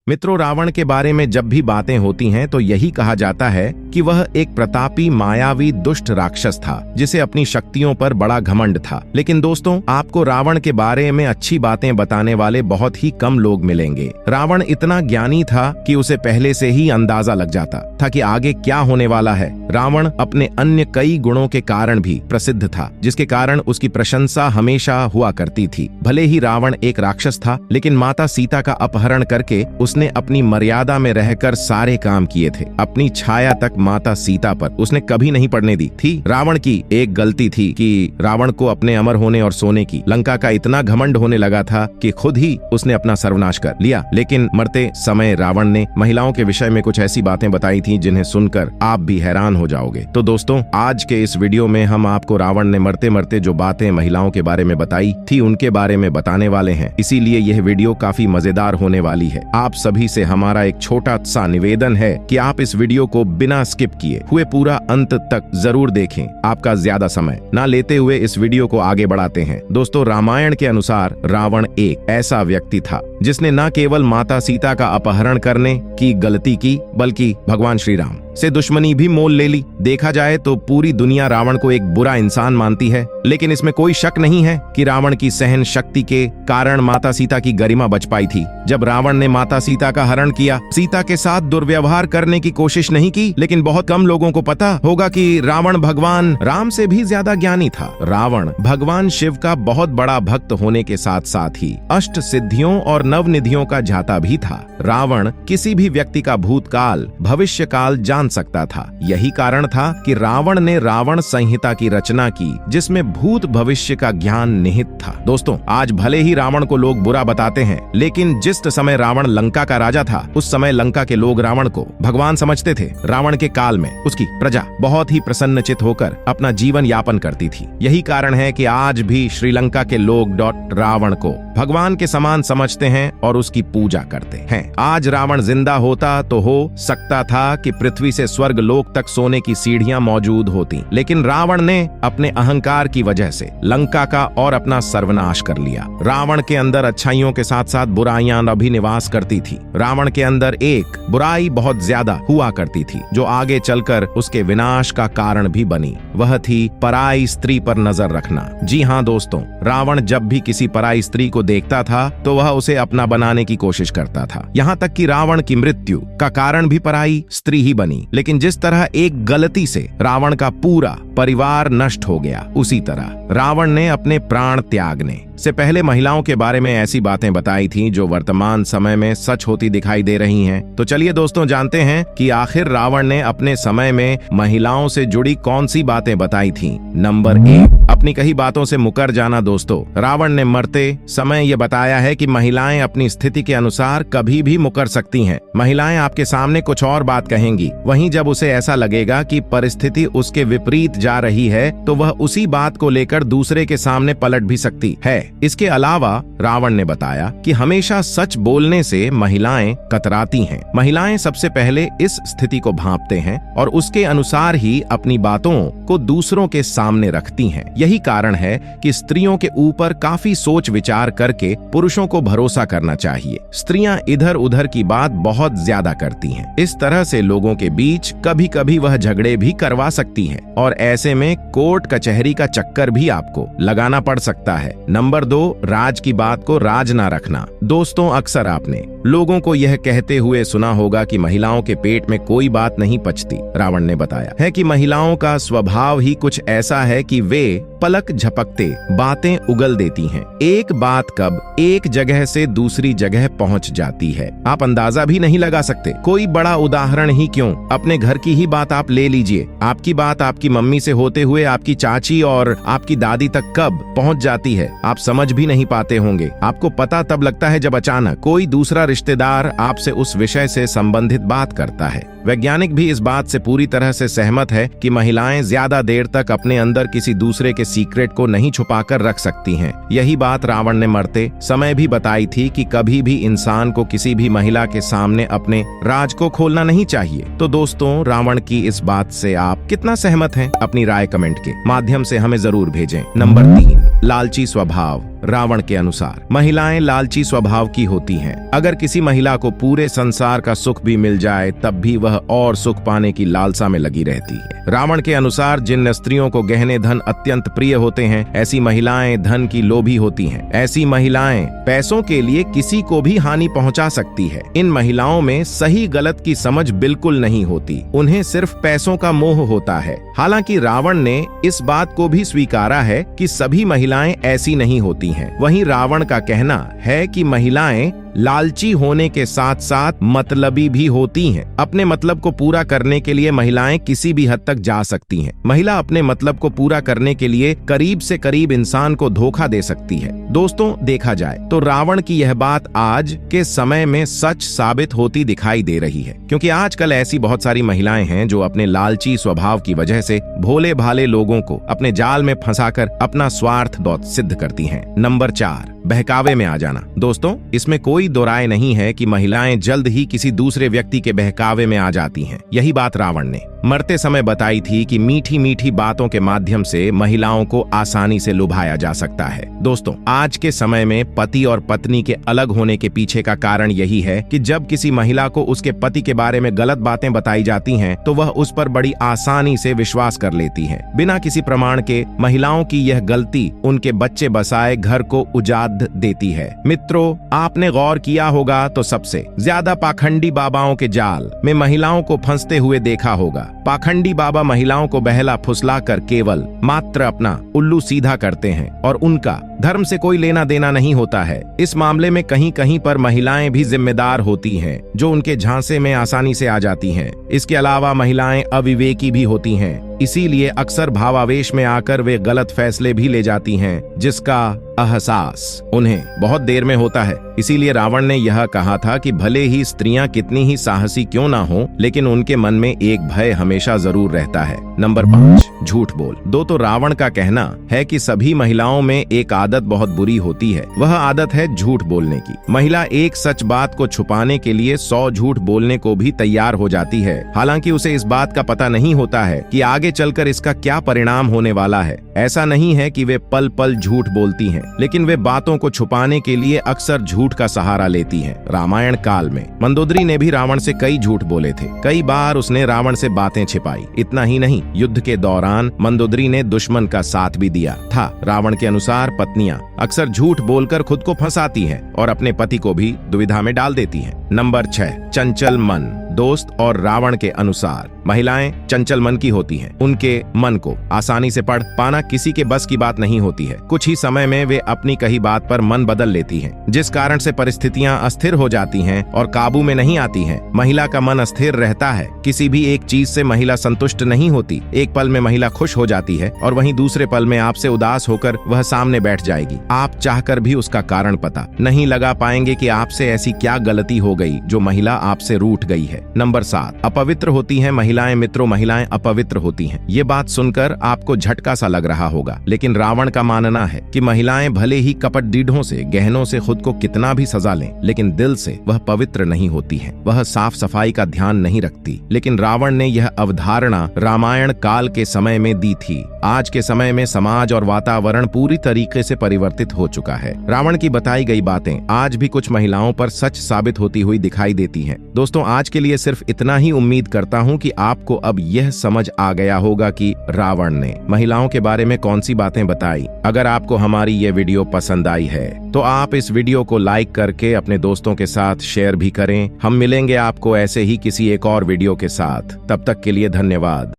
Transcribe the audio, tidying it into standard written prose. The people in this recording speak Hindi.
मित्रों, रावण के बारे में जब भी बातें होती हैं तो यही कहा जाता है कि वह एक प्रतापी, मायावी, दुष्ट राक्षस था जिसे अपनी शक्तियों पर बड़ा घमंड था। लेकिन दोस्तों, आपको रावण के बारे में अच्छी बातें बताने वाले बहुत ही कम लोग मिलेंगे। रावण इतना ज्ञानी था कि उसे पहले से ही अंदाजा लग जाता था कि आगे क्या होने वाला है। रावण अपने अन्य कई गुणों के कारण भी प्रसिद्ध था, जिसके कारण उसकी प्रशंसा हमेशा हुआ करती थी। भले ही रावण एक राक्षस था, लेकिन माता सीता का अपहरण करके उसने अपनी मर्यादा में रहकर सारे काम किए थे। अपनी छाया तक माता सीता पर उसने कभी नहीं पड़ने दी थी। रावण की एक गलती थी कि रावण को अपने अमर होने और सोने की लंका का इतना घमंड होने लगा था कि खुद ही उसने अपना सर्वनाश कर लिया। लेकिन मरते समय रावण ने महिलाओं के विषय में कुछ ऐसी बातें बताई थी जिन्हें सुनकर आप भी हैरान हो जाओगे। तो दोस्तों, आज के इस वीडियो में हम आपको रावण ने मरते मरते जो बातें महिलाओं के बारे में बताई थी उनके बारे में बताने वाले हैं। इसीलिए यह वीडियो काफी मजेदार होने वाली है। आप सभी से हमारा एक छोटा सा निवेदन है कि आप इस वीडियो को बिना स्किप किए हुए पूरा अंत तक जरूर देखें। आपका ज्यादा समय ना लेते हुए इस वीडियो को आगे बढ़ाते हैं। दोस्तों, रामायण के अनुसार रावण एक ऐसा व्यक्ति था जिसने न केवल माता सीता का अपहरण करने की गलती की, बल्कि भगवान श्री राम से दुश्मनी भी मोल ले ली। देखा जाए तो पूरी दुनिया रावण को एक बुरा इंसान मानती है, लेकिन इसमें कोई शक नहीं है कि रावण की सहन शक्ति के कारण माता सीता की गरिमा बच पाई थी। जब रावण ने माता सीता का हरण किया, सीता के साथ दुर्व्यवहार करने की कोशिश नहीं की, लेकिन बहुत कम लोगों को पता होगा कि रावण भगवान राम से भी ज्यादा ज्ञानी था। रावण भगवान शिव का बहुत बड़ा भक्त होने के साथ साथ ही अष्ट सिद्धियों और नवनिधियों का जाता भी था। रावण किसी भी व्यक्ति का भूतकाल, भविष्य काल जान सकता था। यही कारण था कि रावण ने रावण संहिता की रचना की, जिसमें भूत भविष्य का ज्ञान निहित था। दोस्तों, आज भले ही रावण को लोग बुरा बताते हैं, लेकिन जिस समय रावण लंका का राजा था, उस समय लंका के लोग रावण को भगवान समझते थे। रावण के काल में उसकी प्रजा बहुत ही प्रसन्नचित होकर अपना जीवन यापन करती थी। यही कारण है कि आज भी श्रीलंका के लोग रावण को भगवान के समान समझते हैं और उसकी पूजा करते हैं। आज रावण जिंदा होता तो हो सकता था कि पृथ्वी से स्वर्ग लोक तक सोने की सीढ़ियां मौजूद होती, लेकिन रावण ने अपने अहंकार की वजह से लंका का और अपना सर्वनाश कर लिया। रावण के अंदर अच्छाइयों के साथ साथ बुराइयां भी निवास करती थी। रावण के अंदर एक बुराई बहुत ज्यादा हुआ करती थी, जो आगे चलकर उसके विनाश का कारण भी बनी। वह थी पराई स्त्री पर नजर रखना। जी हाँ दोस्तों, रावण जब भी किसी पराई स्त्री को देखता था तो वह उसे अपना बनाने की कोशिश करता था। यहाँ तक कि रावण की मृत्यु का कारण भी पराई स्त्री ही बनी। लेकिन जिस तरह एक गलती से रावण का पूरा परिवार नष्ट हो गया, उसी तरह रावण ने अपने प्राण त्यागने से पहले महिलाओं के बारे में ऐसी बातें बताई थी जो वर्तमान समय में सच होती दिखाई दे रही हैं। तो चलिए दोस्तों, जानते हैं कि आखिर रावण ने अपने समय में महिलाओं से जुड़ी कौन सी बातें बताई थीं। नंबर 1, अपनी कही बातों से मुकर जाना। दोस्तों, रावण ने मरते समय ये बताया है कि महिलाएं अपनी स्थिति के अनुसार कभी भी मुकर सकती हैं। महिलाएं आपके सामने कुछ और बात कहेंगी, वहीं जब उसे ऐसा लगेगा कि परिस्थिति उसके विपरीत जा रही है तो वह उसी बात को लेकर दूसरे के सामने पलट भी सकती है। इसके अलावा रावण ने बताया कि हमेशा सच बोलने से महिलाएं कतराती हैं। महिलाएं सबसे पहले इस स्थिति को भांपते हैं और उसके अनुसार ही अपनी बातों को दूसरों के सामने रखती हैं। यही कारण है कि स्त्रियों के ऊपर काफी सोच विचार करके पुरुषों को भरोसा करना चाहिए। स्त्रियां इधर उधर की बात बहुत ज्यादा करती हैं। इस तरह से लोगों के बीच कभी कभी वह झगड़े भी करवा सकती हैं और ऐसे में कोर्ट कचहरी का चक्कर भी आपको लगाना पड़ सकता है। नंबर 2, राज की बात को राज ना रखना। दोस्तों, अक्सर आपने लोगों को यह कहते हुए सुना होगा कि महिलाओं के पेट में कोई बात नहीं पचती। रावण ने बताया है कि महिलाओं का स्वभाव ही कुछ ऐसा है कि वे पलक झपकते बातें उगल देती हैं। एक बात कब एक जगह से दूसरी जगह पहुंच जाती है, आप अंदाजा भी नहीं लगा सकते। कोई बड़ा उदाहरण ही क्यों, अपने घर की ही बात आप ले लीजिए। आपकी बात आपकी मम्मी से होते हुए आपकी चाची और आपकी दादी तक कब पहुंच जाती है, आप समझ भी नहीं पाते होंगे। आपको पता तब लगता है जब अचानक कोई दूसरा रिश्तेदार आपसे उस विषय से संबंधित बात करता है। वैज्ञानिक भी इस बात से पूरी तरह से सहमत है कि महिलाएं ज्यादा देर तक अपने अंदर किसी दूसरे के सीक्रेट को नहीं छुपाकर रख सकती हैं। यही बात रावण ने मरते समय भी बताई थी कि कभी भी इंसान को किसी भी महिला के सामने अपने राज को खोलना नहीं चाहिए। तो दोस्तों, रावण की इस बात से आप कितना सहमत हैं? अपनी राय कमेंट के माध्यम से हमें जरूर भेजें। नंबर 3, लालची स्वभाव। रावण के अनुसार महिलाएं लालची स्वभाव की होती हैं। अगर किसी महिला को पूरे संसार का सुख भी मिल जाए तब भी वह और सुख पाने की लालसा में लगी रहती है। रावण के अनुसार जिन स्त्रियों को गहने धन अत्यंत प्रिय होते हैं, ऐसी महिलाएं धन की लोभी होती हैं। ऐसी महिलाएं पैसों के लिए किसी को भी हानि पहुंचा सकती है। इन महिलाओं में सही गलत की समझ बिल्कुल नहीं होती, उन्हें सिर्फ पैसों का मोह होता है। हालांकि रावण ने इस बात को भी स्वीकारा है कि सभी महिलाएं ऐसी नहीं होती हैं। वहीं रावण का कहना है कि महिलाएं लालची होने के साथ साथ मतलबी भी होती हैं। अपने मतलब को पूरा करने के लिए महिलाएं किसी भी हद तक जा सकती हैं। महिला अपने मतलब को पूरा करने के लिए करीब से करीब इंसान को धोखा दे सकती है। दोस्तों, देखा जाए तो रावण की यह बात आज के समय में सच साबित होती दिखाई दे रही है, क्योंकि आजकल ऐसी बहुत सारी महिलाएं हैं जो अपने लालची स्वभाव की वजह से भोले भाले लोगों को अपने जाल में फंसाकर अपना स्वार्थ सिद्ध करती हैं। नंबर 4, बहकावे में आ जाना। दोस्तों, इसमें कोई दो राय नहीं है कि महिलाएं जल्द ही किसी दूसरे व्यक्ति के बहकावे में आ जाती हैं। यही बात रावण ने मरते समय बताई थी कि मीठी मीठी बातों के माध्यम से महिलाओं को आसानी से लुभाया जा सकता है। दोस्तों, आज के समय में पति और पत्नी के अलग होने के पीछे का कारण यही है कि जब किसी महिला को उसके पति के बारे में गलत बातें बताई जाती हैं, तो वह उस पर बड़ी आसानी से विश्वास कर लेती है। बिना किसी प्रमाण के महिलाओं की यह गलती उनके बच्चे बसाए घर को उजाड़ देती है। मित्रों, आपने गौर किया होगा तो सबसे ज्यादा पाखंडी बाबाओं के जाल में महिलाओं को फंसते हुए देखा होगा। पाखंडी बाबा महिलाओं को बहला फुसला कर केवल मात्र अपना उल्लू सीधा करते हैं और उनका धर्म से कोई लेना देना नहीं होता है। इस मामले में कहीं कहीं पर महिलाएं भी जिम्मेदार होती हैं, जो उनके झांसे में आसानी से आ जाती हैं। इसके अलावा महिलाएं अविवेकी भी होती हैं, इसीलिए अक्सर भावावेश में आकर वे गलत फैसले भी ले जाती हैं, जिसका एहसास उन्हें बहुत देर में होता है। इसीलिए रावण ने यह कहा था कि भले ही स्त्रियां कितनी ही साहसी क्यों ना हो, लेकिन उनके मन में एक भय हमेशा जरूर रहता है। नंबर 5, झूठ बोल। तो रावण का कहना है कि सभी महिलाओं में एक आदत बहुत बुरी होती है। वह आदत है झूठ बोलने की। महिला एक सच बात को छुपाने के लिए 100 झूठ बोलने को भी तैयार हो जाती है। हालांकि उसे इस बात का पता नहीं होता है कि आगे चलकर इसका क्या परिणाम होने वाला है। ऐसा नहीं है कि वे पल पल झूठ बोलती हैं, लेकिन वे बातों को छुपाने के लिए अक्सर झूठ का सहारा लेती हैं। रामायण काल में मंदोदरी ने भी रावण से कई झूठ बोले थे। कई बार उसने रावण से बातें छिपाई। इतना ही नहीं, युद्ध के दौरान मंदोदरी ने दुश्मन का साथ भी दिया था। रावण के अनुसार पत्नियां अक्सर झूठ बोलकर खुद को फंसाती हैं और अपने पति को भी दुविधा में डाल देती हैं। नंबर 6, चंचल मन। दोस्त और रावण के अनुसार महिलाएं चंचल मन की होती हैं। उनके मन को आसानी से पढ़ पाना किसी के बस की बात नहीं होती है। कुछ ही समय में वे अपनी कही बात पर मन बदल लेती हैं, जिस कारण से परिस्थितियां अस्थिर हो जाती हैं और काबू में नहीं आती हैं। महिला का मन अस्थिर रहता है। किसी भी एक चीज से महिला संतुष्ट नहीं होती। एक पल में महिला खुश हो जाती है और वहीं दूसरे पल में आपसे उदास होकर वह सामने बैठ जाएगी। आप चाहकर भी उसका कारण पता नहीं लगा पाएंगे कि आपसे ऐसी क्या गलती हो गई जो महिला आपसे रूठ गई है। नंबर 7, अपवित्र होती हैं महिलाएं। मित्रों, महिलाएं अपवित्र होती हैं। ये बात सुनकर आपको झटका सा लग रहा होगा, लेकिन रावण का मानना है कि महिलाएं भले ही कपट डीढ़ों से, गहनों से खुद को कितना भी सजा लें, लेकिन दिल से वह पवित्र नहीं होती हैं। वह साफ सफाई का ध्यान नहीं रखती। लेकिन रावण ने यह अवधारणा रामायण काल के समय में दी थी। आज के समय में समाज और वातावरण पूरी तरीके से परिवर्तित हो चुका है। रावण की बताई गई बातें आज भी कुछ महिलाओं पर सच साबित होती हुई दिखाई देती हैं। दोस्तों, आज के लिए सिर्फ इतना ही उम्मीद करता हूं कि आपको अब यह समझ आ गया होगा कि रावण ने महिलाओं के बारे में कौन सी बातें बताई। अगर आपको हमारी ये वीडियो पसंद आई है तो आप इस वीडियो को लाइक करके अपने दोस्तों के साथ शेयर भी करें। हम मिलेंगे आपको ऐसे ही किसी एक और वीडियो के साथ। तब तक के लिए धन्यवाद।